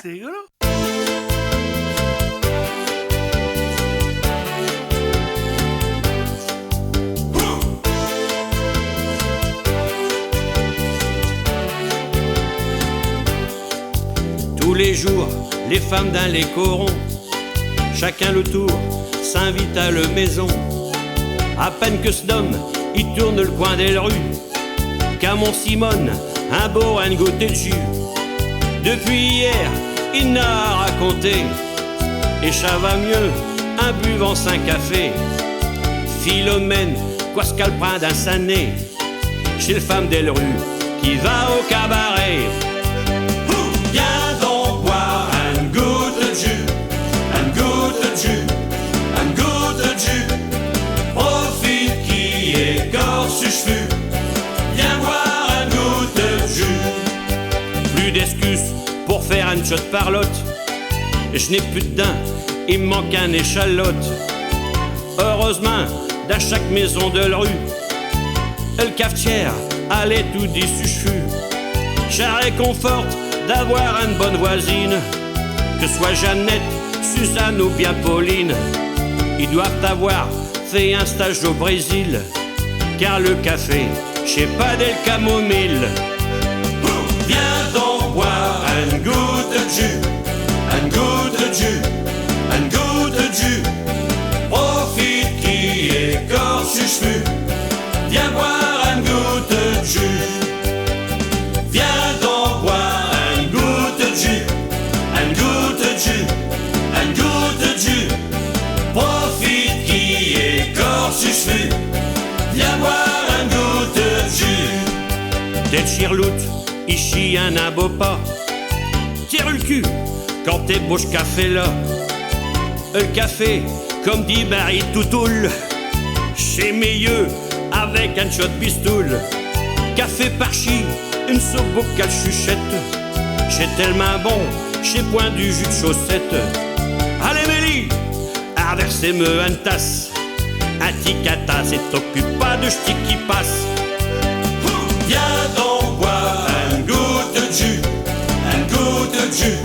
C'est rigolo. Tous les jours, les femmes d'un les corons, chacun le tour, s'invite à la maison. À peine que ce homme, il tourne le coin des rues, qu'à mon Simone, un beau un goûter de jus. Depuis hier, il n'a raconté, et ça va mieux, un buvant 5 cafés. Philomène, quoi ce qu'elle prend d'un sané, chez le femme des rues, qui va au cabaret. Viens donc boire un goutte de jus, un goutte de jus, un goutte de jus. Profite qui écorce cheveux, viens boire un goutte de jus. Plus d'excuses pour faire un shot parlotte, je n'ai plus de daim, il me manque un échalote. Heureusement, dans chaque maison de la rue, le cafetière allait tout dissuchu. Ça réconforte d'avoir une bonne voisine, que soit Jeannette, Suzanne ou bien Pauline. Ils doivent avoir fait un stage au Brésil, car le café, c'est pas des camomilles. Viens donc boire un goutte de jus, un goutte de jus, un goutte de jus. Profite qui écorce les cheveux, viens boire un goutte de jus. Viens donc boire un goutte de jus, un goutte de jus, un goutte de jus. Profite qui écorce les cheveux, viens boire un goutte de jus. T'es chirloute, ici un beau pas. Tire le cul quand t'es bouche café là. Le café, comme dit Barry Toutoul, c'est meilleur avec un shot de pistoule. Café parchi, une soupe qu'elle chuchette. C'est tellement bon, c'est point du jus de chaussette. Allez Mélie, versez-moi une tasse. Un ticata, c'est t'occupe pas de ch'ti qui passe. Viens donc boire un goutte de jus, un goutte de jus.